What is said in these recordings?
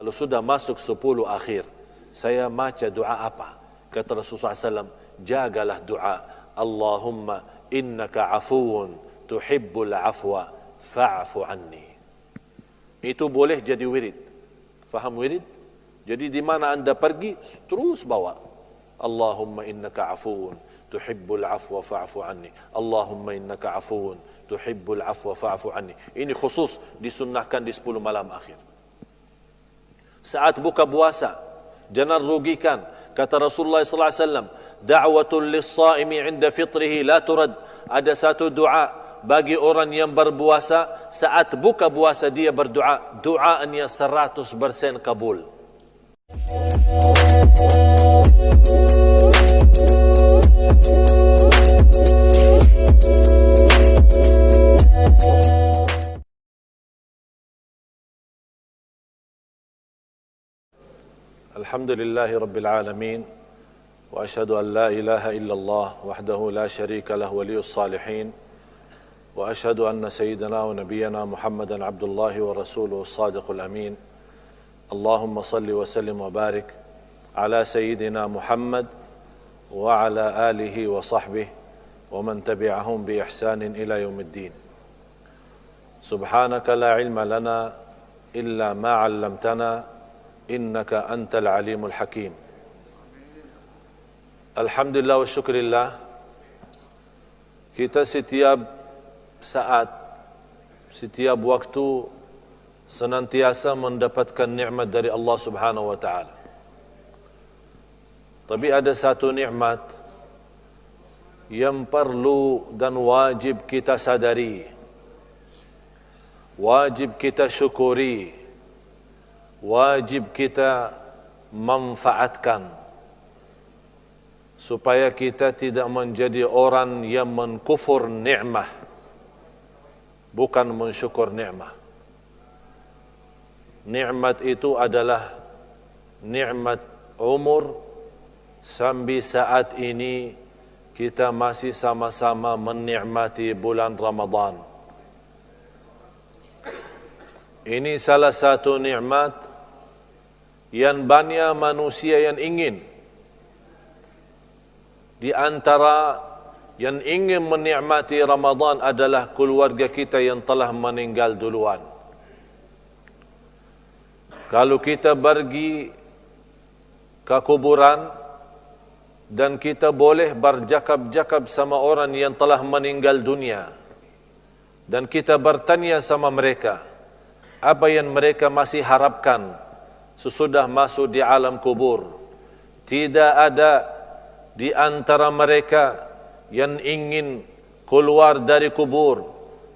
kalau sudah masuk 10 akhir, saya baca doa apa? Kata Rasulullah SAW, jagalah doa, Allahumma innaka afuun tuhibbul afwa fa'fu anni. Itu boleh jadi wirid. Faham wirid? Jadi di mana anda pergi, terus bawa. Allahumma innaka afuun tuhibbul afwa fa'fu anni. Allahumma innaka afuun tuhibbul afwa fa'fu anni. Ini khusus disunnahkan di 10 malam akhir. Saat buka puasa, jangan rugikan. Kata Rasulullah SAW, da'watul lis-saimi 'inda fitrihi la turad. Ada satu doa bagi orang yang berpuasa, saat buka puasa dia berdoa, doanya 100% kabul. Alhamdulillahi Rabbil Alamin, wa ashhadu an la ilaha illallah wahdahu la sharika lah waliyus salihin, wa ashhadu anna sayyidina wa nabiyyana Muhammadan abdullahi wa rasuluhu as-sadiqul amin. Allahumma salli wa sallim wa barik ala sayyidina Muhammad wa ala alihi wa sahbihi wa man tabi'ahum bi ihsanin ila yaumiddin. Subhanaka la ilma lana illa ma 'allamtana innaka antal alimul hakim. Alhamdulillah wa syukrillah, kita setiap saat, setiap waktu senantiasa mendapatkan nikmat dari Allah Subhanahu wa taala. Tapi ada satu nikmat yang perlu dan wajib kita sadari, wajib kita syukuri, wajib kita manfaatkan supaya kita tidak menjadi orang yang mengkufur nikmat, bukan mensyukur nikmat. Nikmat itu adalah nikmat umur. Sampai saat ini kita masih sama-sama menikmati bulan Ramadan. Ini salah satu nikmat yang banyak manusia yang ingin. Di antara yang ingin menikmati Ramadan adalah keluarga kita yang telah meninggal duluan. Kalau kita pergi ke kuburan dan kita boleh bercakap-cakap sama orang yang telah meninggal dunia, dan kita bertanya sama mereka apa yang mereka masih harapkan sesudah masuk di alam kubur, tidak ada di antara mereka yang ingin keluar dari kubur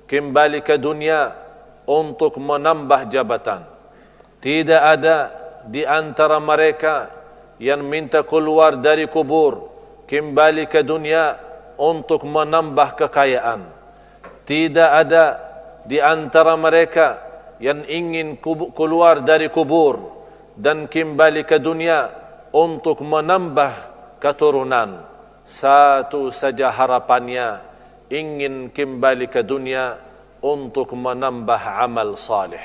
kembali ke dunia untuk menambah jabatan. Tidak ada di antara mereka yang minta keluar dari kubur kembali ke dunia untuk menambah kekayaan. Tidak ada di antara mereka yang ingin keluar dari kubur dan kembali ke dunia untuk menambah keturunan. Satu saja harapannya, ingin kembali ke dunia untuk menambah amal salih.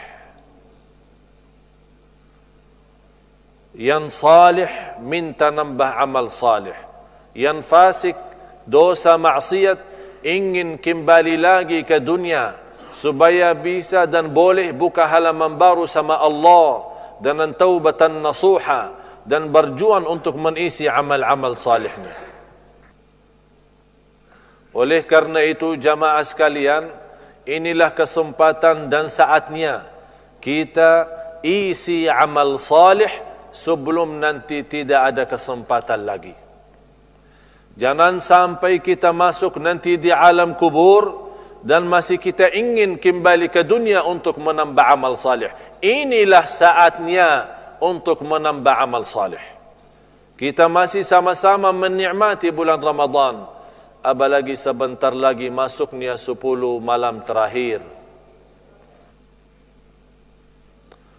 Yang salih minta nambah amal salih, yang fasik dosa maksiat ingin kembali lagi ke dunia supaya bisa dan boleh buka halaman baru sama Allah dengan taubatan nasuha dan berjuang untuk mengisi amal-amal salihnya. Oleh karena itu jamaah sekalian, inilah kesempatan dan saatnya kita isi amal salih sebelum nanti tidak ada kesempatan lagi. Jangan sampai kita masuk nanti di alam kubur dan masih kita ingin kembali ke dunia untuk menambah amal salih. Inilah saatnya untuk menambah amal salih. Kita masih sama-sama menikmati bulan Ramadan, apalagi sebentar lagi masuknya 10 malam terakhir.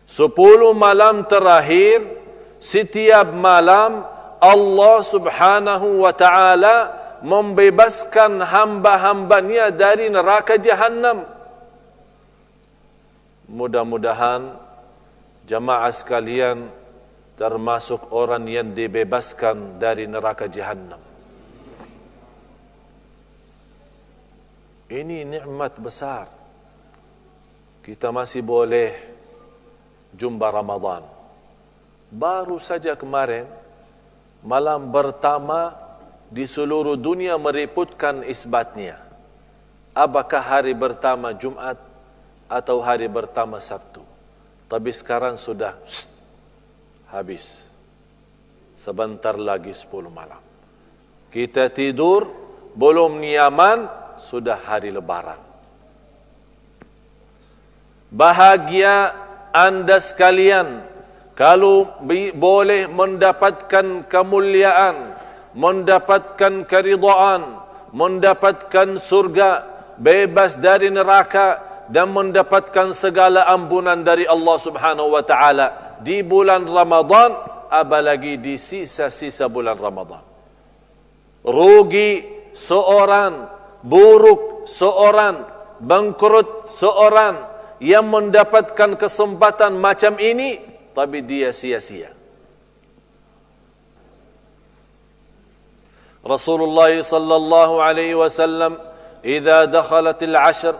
10 malam terakhir, setiap malam Allah Subhanahu wa ta'ala membebaskan hamba-hambanya dari neraka Jahannam. Mudah-mudahan jamaah sekalian, termasuk orang yang dibebaskan dari neraka Jahannam. Ini nikmat besar. Kita masih boleh jumpa Ramadan. Baru saja kemarin, malam pertama di seluruh dunia meriputkan isbatnya. Apakah hari pertama Jumat atau hari pertama Sabtu? Tapi sekarang sudah habis. Sebentar lagi 10 malam. Kita tidur, belum nyaman, sudah hari lebaran. Bahagia anda sekalian kalau boleh mendapatkan kemuliaan, mendapatkan keridhaan, mendapatkan surga, bebas dari neraka, dan mendapatkan segala ampunan dari Allah Subhanahu wa taala di bulan Ramadan, apalagi di sisa-sisa bulan Ramadan. Rugi seorang, buruk seorang, bangkrut seorang yang mendapatkan kesempatan macam ini tapi dia sia-sia. Rasulullah sallallahu alaihi wasallam idza dakhalat al-'ashr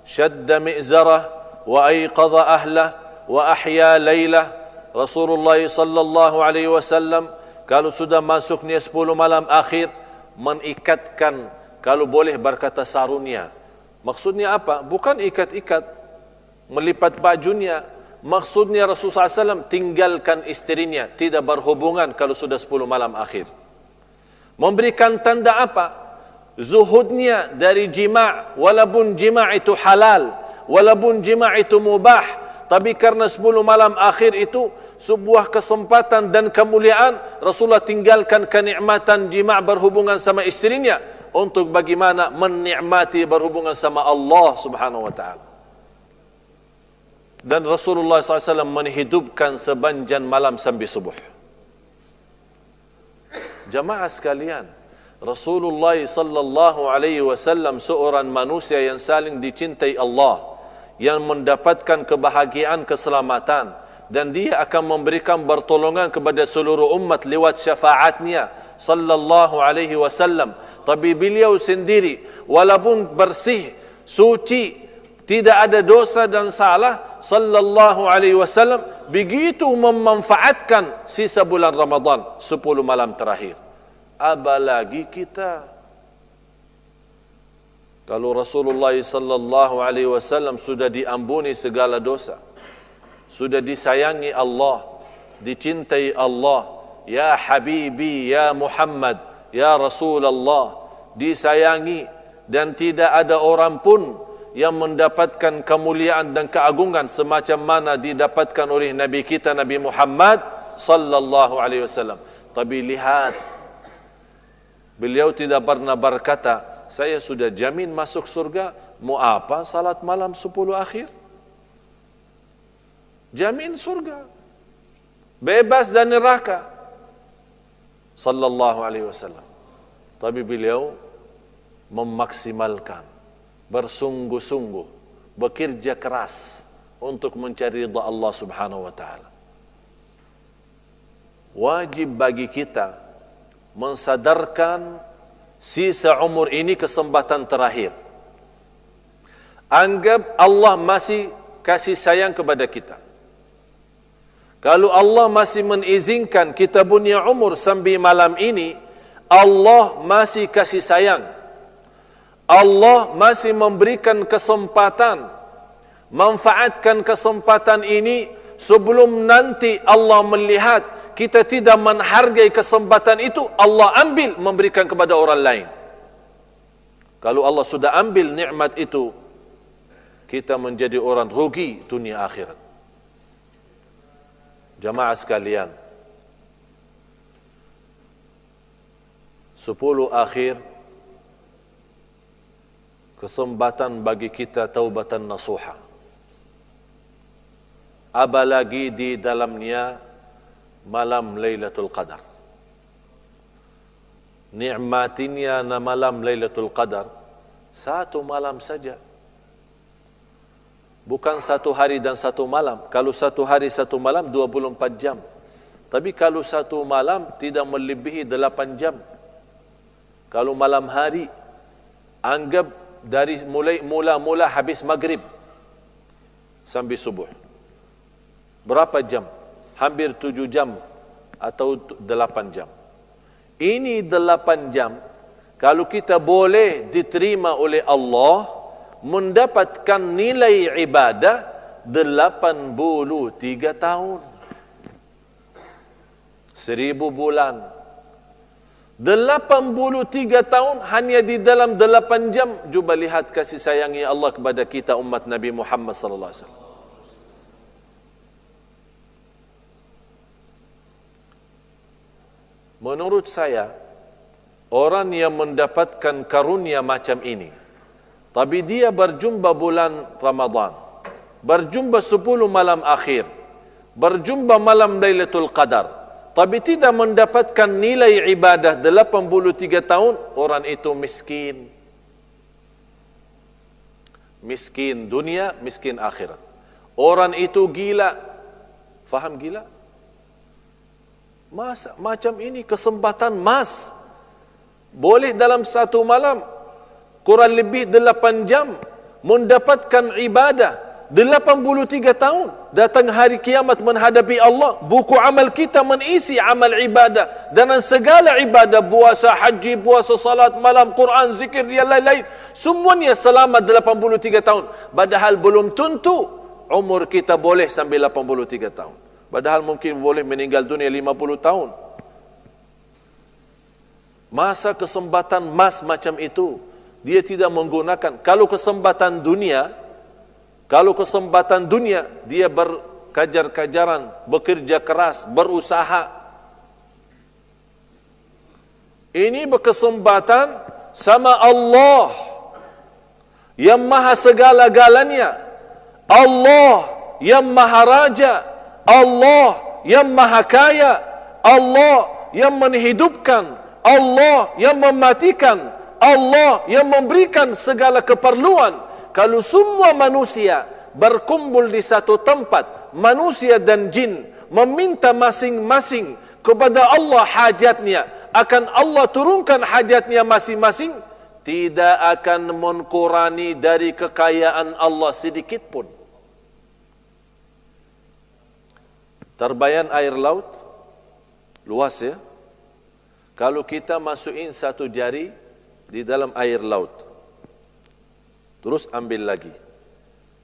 shadda mi'zarah wa ayqadha ahlah wa ahya laylah. Rasulullah sallallahu alaihi wasallam kalau sudah masuknya 10 malam akhir mengikatkan, kalau boleh berkata sarungnya. Maksudnya apa? Bukan ikat-ikat melipat bajunya. Maksudnya Rasulullah SAW tinggalkan istrinya, tidak berhubungan kalau sudah 10 malam akhir. Memberikan tanda apa? Zuhudnya dari jima', walaupun jima' itu halal, walaupun jima' itu mubah, tapi karena 10 malam akhir itu sebuah kesempatan dan kemuliaan, Rasulullah tinggalkan kenikmatan jima' berhubungan sama istrinya untuk bagaimana menikmati berhubungan sama Allah Subhanahu wa taala. Dan Rasulullah SAW menghidupkan sepanjang malam sampai subuh. Jamaah sekalian, Rasulullah sallallahu alaihi wasallam seorang manusia yang saling dicintai Allah, yang mendapatkan kebahagiaan, keselamatan, dan dia akan memberikan pertolongan kepada seluruh umat lewat syafaatnya sallallahu alaihi wasallam. Tapi beliau sendiri walaupun bersih, suci, tidak ada dosa dan salah, sallallahu alaihi wasallam begitu memanfaatkan sisa bulan Ramadan 10 malam terakhir. Apalagi kita. Kalau Rasulullah sallallahu alaihi wasallam sudah diampuni segala dosa, sudah disayangi Allah, dicintai Allah, ya habibi, ya Muhammad, ya Rasulullah, disayangi, dan tidak ada orang pun yang mendapatkan kemuliaan dan keagungan semacam mana didapatkan oleh Nabi kita Nabi Muhammad sallallahu alaihi wasallam. Tapi lihat, beliau tidak pernah berkata, saya sudah jamin masuk surga, mau apa salat malam 10 akhir? Jamin surga, bebas dari neraka, sallallahu alaihi wasallam. Tapi beliau memaksimalkan, bersungguh-sungguh, bekerja keras untuk mencari ridha Allah Subhanahu wa taala. Wajib bagi kita mensadarkan sisa umur ini kesempatan terakhir. Anggap Allah masih kasih sayang kepada kita. Kalau Allah masih mengizinkan kita punya umur sampai malam ini, Allah masih kasih sayang. Allah masih memberikan kesempatan. Manfaatkan kesempatan ini sebelum nanti Allah melihat kita tidak menghargai kesempatan itu, Allah ambil memberikan kepada orang lain. Kalau Allah sudah ambil nikmat itu, kita menjadi orang rugi dunia akhirat. Jamaah sekalian, 10 akhir kesempatan bagi kita taubatan nasuha. Apalagi di dalamnya malam Lailatul Qadar. Nikmatinya na malam Lailatul Qadar 1 malam saja. Bukan 1 hari dan 1 malam. Kalau 1 hari 1 malam 24 jam. Tapi kalau 1 malam tidak melebihi 8 jam. Kalau malam hari, anggap dari mula habis maghrib sampai subuh. Berapa jam? Hampir 7 jam atau 8 jam. Ini 8 jam, kalau kita boleh diterima oleh Allah, mendapatkan nilai ibadah 83 tahun. 1000 bulan. 83 tahun hanya di dalam 8 jam. Cuba lihat kasih sayangnya Allah kepada kita umat Nabi Muhammad sallallahu alaihi wasallam. Menurut saya, orang yang mendapatkan karunia macam ini, tapi dia berjumpa bulan Ramadan, berjumpa 10 malam akhir, berjumpa malam Lailatul Qadar, tapi tidak mendapatkan nilai ibadah 83 tahun, orang itu miskin. Miskin dunia, miskin akhirat. Orang itu gila. Faham gila? Mas, macam ini kesempatan mas. Boleh dalam 1 malam, kurang lebih 8 jam, mendapatkan ibadah 83 tahun. Datang hari kiamat menghadapi Allah, buku amal kita mengisi amal ibadah. Dan segala ibadah, puasa, haji, puasa, salat, malam, Quran, zikir, yang lain-lain, semuanya selama 83 tahun. Padahal belum tentu umur kita boleh sampai 83 tahun. Padahal mungkin boleh meninggal dunia 50 tahun. Masa kesempatan mas macam itu, dia tidak menggunakan. Kalau kesempatan dunia, dia berkajar-kajaran, bekerja keras, berusaha. Ini berkesempatan sama Allah yang maha segala-galanya, Allah yang maha raja, Allah yang maha kaya, Allah yang menghidupkan, Allah yang mematikan, Allah yang memberikan segala keperluan. Kalau semua manusia berkumpul di satu tempat, manusia dan jin, meminta masing-masing kepada Allah hajatnya, akan Allah turunkan hajatnya masing-masing, tidak akan mengurangi dari kekayaan Allah sedikit pun. Terbayang air laut luas ya. Kalau kita masukin 1 jari di dalam air laut, terus ambil lagi,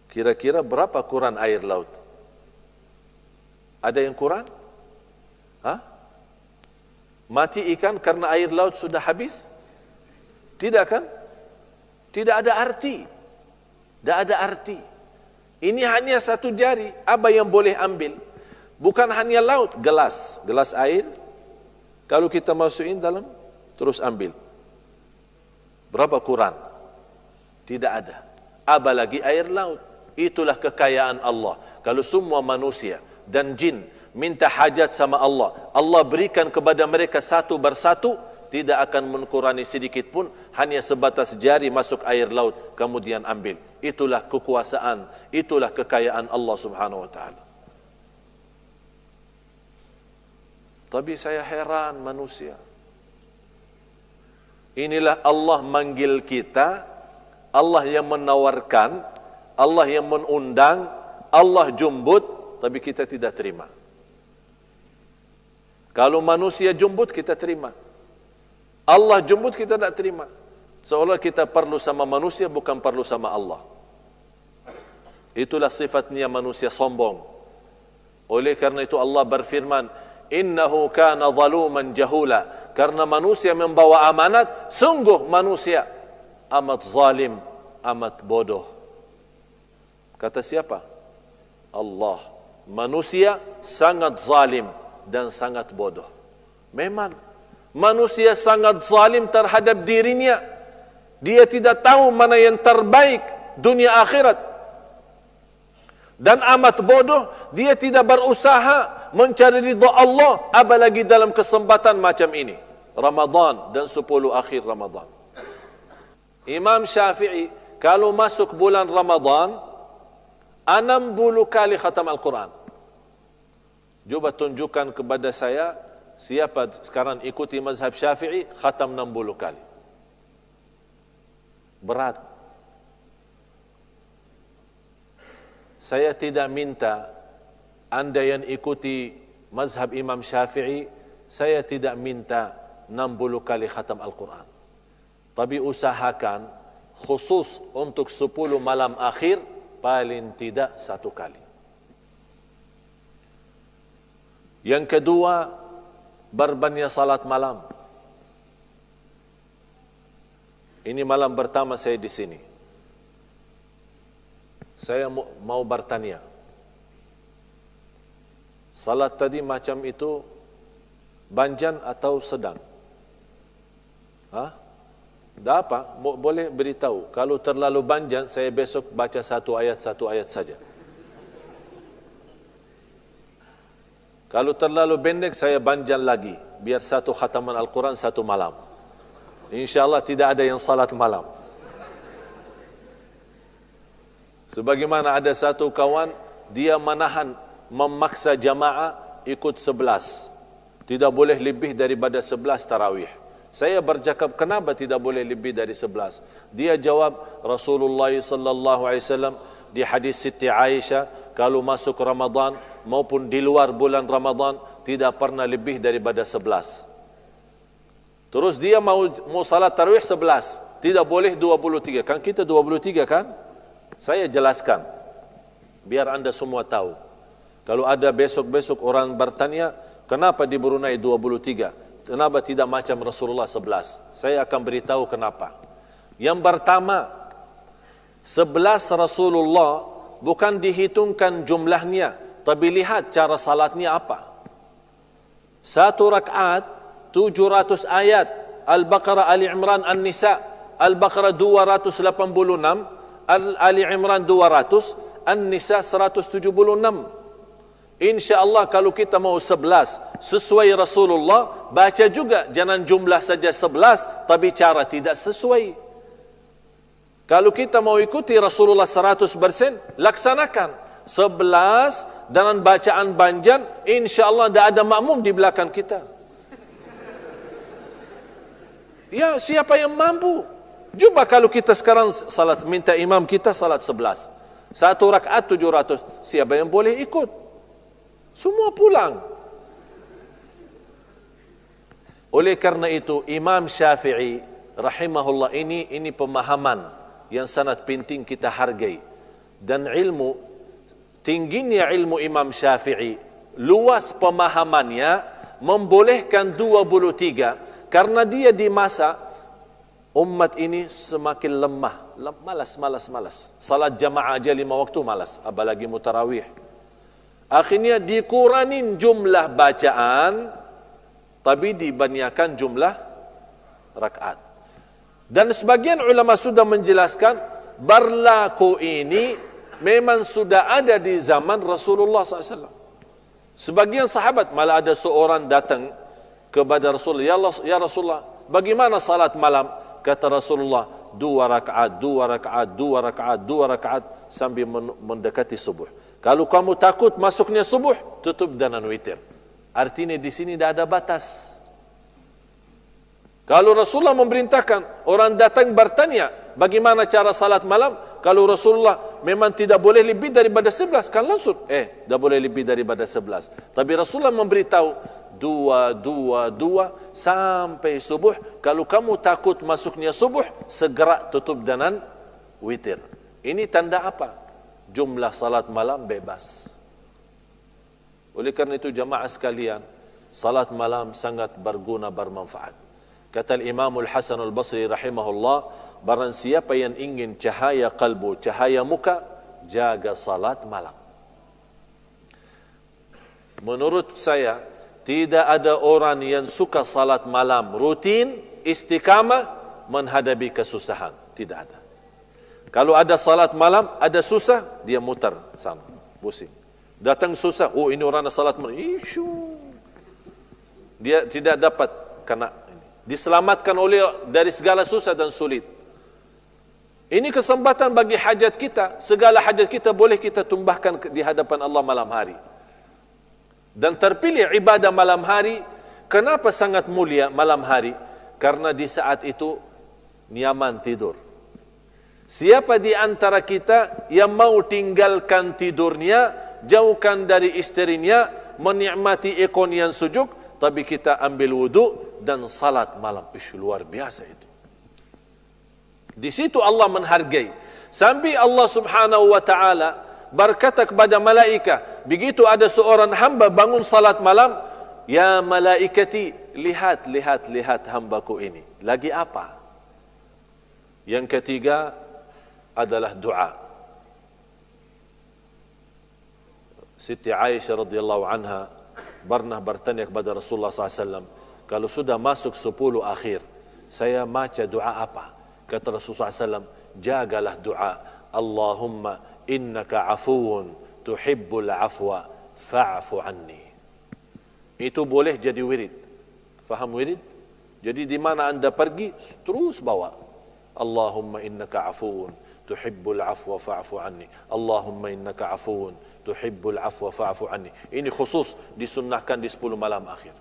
kira-kira berapa kurang air laut? Ada yang kurang? Hah? Mati ikan karena air laut sudah habis? Tidak kan? Tidak ada arti. Tidak ada arti. Ini hanya 1 jari. Apa yang boleh ambil? Bukan hanya laut, gelas air. Kalau kita masukin dalam, terus ambil. Berapa kurang? Tidak ada. Apalagi air laut. Itulah kekayaan Allah. Kalau semua manusia dan jin minta hajat sama Allah, Allah berikan kepada mereka satu persatu, tidak akan mengurangi sedikit pun. Hanya sebatas jari masuk air laut, kemudian ambil. Itulah kekuasaan, itulah kekayaan Allah subhanahu wa ta'ala. Tapi saya heran manusia. Inilah Allah manggil kita, Allah yang menawarkan, Allah yang mengundang, Allah jumbut, tapi kita tidak terima. Kalau manusia jumbut, kita terima. Allah jumbut, kita tidak terima. Seolah kita perlu sama manusia, bukan perlu sama Allah. Itulah sifatnya manusia sombong. Oleh karena itu Allah berfirman, innahu kana zaluman jahula. Karena manusia membawa amanat, sungguh manusia amat zalim, amat bodoh. Kata siapa? Allah. Manusia sangat zalim dan sangat bodoh. Memang manusia sangat zalim terhadap dirinya. Dia tidak tahu mana yang terbaik dunia akhirat. Dan amat bodoh, dia tidak berusaha mencari ridha Allah, apalagi dalam kesempatan macam ini, Ramadan dan 10 akhir Ramadan. Imam Syafi'i kalau masuk bulan Ramadan, 60 kali khatam Al-Quran. Cuba tunjukkan kepada saya siapa sekarang ikuti mazhab Syafi'i khatam 60 kali. Berat. Saya tidak minta anda yang ikuti mazhab Imam Syafi'i, saya tidak minta 60 kali khatam Al-Quran. Tapi usahakan khusus untuk 10 malam akhir paling tidak 1 kali. Yang kedua, berbanyak salat malam. Ini malam pertama saya di sini. Saya mau bertanya. Salat tadi macam itu banjan atau sedang? Dah apa? Boleh beritahu. Kalau terlalu banjan, saya besok baca satu ayat saja. Kalau terlalu pendek, saya banjan lagi. Biar satu khataman Al-Quran satu malam. InsyaAllah tidak ada yang salat malam. Sebagaimana ada satu kawan, dia memaksa jamaah ikut 11. Tidak boleh lebih daripada 11 tarawih. Saya bercakap, kenapa tidak boleh lebih dari 11? Dia jawab, Rasulullah SAW di hadis Siti Aisyah, kalau masuk Ramadan maupun di luar bulan Ramadan tidak pernah lebih daripada 11. Terus dia mau salat tarawih 11, tidak boleh 23. Kan kita 23 kan? Saya jelaskan biar anda semua tahu. Kalau ada besok-besok orang bertanya, kenapa di Brunei 23? Kenapa tidak macam Rasulullah 11? Saya akan beritahu kenapa. Yang pertama, 11 Rasulullah bukan dihitungkan jumlahnya, tapi lihat cara salatnya apa. Satu rakaat 700 ayat, Al-Baqarah, Ali Imran, An-Nisa. Al-Baqarah 286, Ali Imran 200, An-Nisa 176. InsyaAllah kalau kita mau 11 sesuai Rasulullah, baca juga, jangan jumlah saja 11 tapi cara tidak sesuai. Kalau kita mau ikuti Rasulullah 100%, laksanakan 11 dengan bacaan banjan, InsyaAllah tidak ada makmum di belakang kita. Ya, siapa yang mampu? Cuba kalau kita sekarang salat, minta imam kita salat 11, satu rakaat 700, siapa yang boleh ikut? Semua pulang. Oleh karena itu, Imam Syafi'i rahimahullah, ini pemahaman yang sangat penting kita hargai. Dan ilmu, tingginya ilmu Imam Syafi'i, luas pemahamannya, membolehkan 23, karena dia di masa umat ini semakin lemah, malas. Salat jamaah aja 5 waktu malas, apalagi mutarawih. Akhirnya dikurangin jumlah bacaan, tapi dibanyakkan jumlah rakaat. Dan sebagian ulama sudah menjelaskan, berlaku ini memang sudah ada di zaman Rasulullah SAW. Sebagian sahabat, malah ada seorang datang kepada Rasulullah, ya Rasulullah, bagaimana salat malam? Kata Rasulullah, 2 rakaat sambil mendekati subuh. Kalau kamu takut masuknya subuh, tutup dengan witir. Artinya di sini tidak ada batas. Kalau Rasulullah memerintahkan, orang datang bertanya, bagaimana cara salat malam? Kalau Rasulullah memang tidak boleh lebih daripada 11, kan langsung, tidak boleh lebih daripada 11. Tapi Rasulullah memberitahu, 2 sampai subuh. Kalau kamu takut masuknya subuh, segera tutup dengan witir. Ini tanda apa? Jumlah salat malam bebas. Oleh karena itu jamaah sekalian, salat malam sangat berguna, bermanfaat. Kata Imam Al-Hasan Al-Basri rahimahullah, barang siapa yang ingin cahaya kalbu, cahaya muka, jaga salat malam. Menurut saya, tidak ada orang yang suka salat malam rutin, istiqamah, menghadapi kesusahan. Tidak ada. Kalau ada salat malam, ada susah, dia mutar sana, pusing. Datang susah, oh ini orang salat malam, dia tidak dapat kena. Diselamatkan oleh dari segala susah dan sulit. Ini kesempatan bagi hajat kita. Segala hajat kita boleh kita tumbahkan di hadapan Allah malam hari. Dan terpilih ibadah malam hari. Kenapa sangat mulia malam hari? Karena di saat itu nyaman tidur. Siapa di antara kita yang mau tinggalkan tidurnya, jauhkan dari isterinya, menikmati ikon yang sujuk, tapi kita ambil wudu dan salat malam. Luar biasa itu. Di situ Allah menghargai. Sampai Allah Subhanahu wa taala berkata kepada malaikah, begitu ada seorang hamba bangun salat malam, ya malaikati, lihat hambaku ini. Lagi apa? Yang ketiga adalah doa. Siti Aisyah radhiyallahu anha pernah bertanya kepada Rasulullah SAW, kalau sudah masuk 10 akhir, saya baca doa apa? Kata Rasulullah SAW, jagalah doa, Allahumma innaka afuun tuhibbul afwa fa'fu anni. Itu boleh jadi wirid. Faham wirid? Jadi di mana anda pergi, terus bawa. Allahumma innaka afuun tuhibbul afwa fa'fu anni. Allahumma innaka afuun tuhibbul afwa fa'fu anni. Ini khusus disunnahkan di 10 malam akhir.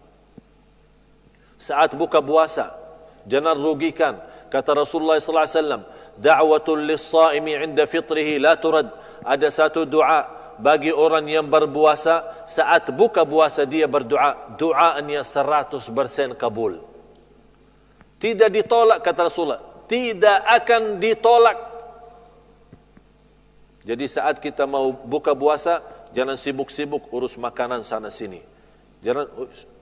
Saat buka puasa, jangan rugikan. Kata Rasulullah sallallahu alaihi wasallam, da'watul lis-shaimi 'inda fitrihi la turad. Ada satu doa bagi orang yang berpuasa, saat buka puasa dia berdoa, doanya 100% kabul. Tidak ditolak, kata Rasulullah, tidak akan ditolak. Jadi saat kita mau buka puasa, jangan sibuk-sibuk urus makanan sana sini. Jangan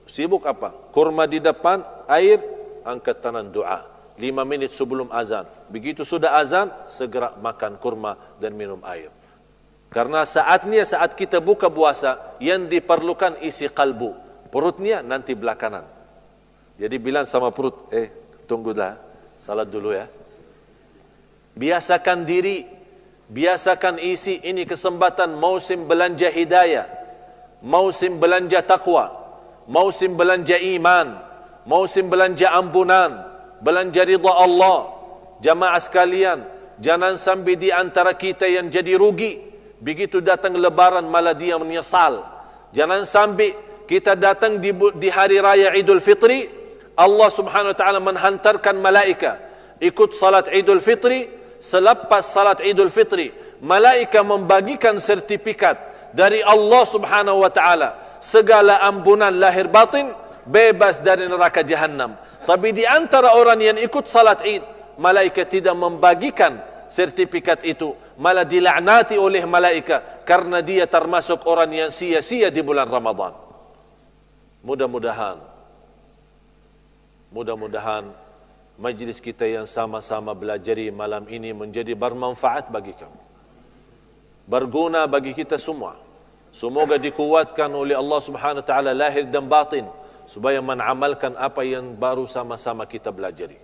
sibuk apa? Kurma di depan, air, angkat tangan doa. 5 menit sebelum azan. Begitu sudah azan, segera makan kurma dan minum air. Karena saatnya saat kita buka puasa, yang diperlukan isi kalbu. Perutnya nanti belakangan. Jadi bilang sama perut, tunggulah, salat dulu ya. Biasakan diri, biasakan isi. Ini kesempatan musim belanja hidayah, musim belanja taqwa, musim belanja iman, musim belanja ampunan, belanja ridha Allah. Jamaah sekalian, jangan sampai di antara kita yang jadi rugi. Begitu datang lebaran malah dia menyesal. Jangan sampai kita datang di hari raya Idul Fitri, Allah Subhanahu wa taala menghantarkan malaika ikut salat Idul Fitri. Selepas salat Idul Fitri, malaika membagikan sertifikat dari Allah Subhanahu wa taala, segala ampunan lahir batin, bebas dari neraka Jahannam. Tapi di antara orang yang ikut salat Id, malaikat tidak membagikan sertifikat itu, malah dilaknati oleh malaikat karena dia termasuk orang yang sia-sia di bulan Ramadan. Mudah-mudahan majlis kita yang sama-sama belajari malam ini menjadi bermanfaat bagi kamu, berguna bagi kita semua. Semoga dikuatkan oleh Allah Subhanahu wa taala lahir dan batin, supaya mengamalkan apa yang baru sama-sama kita belajari.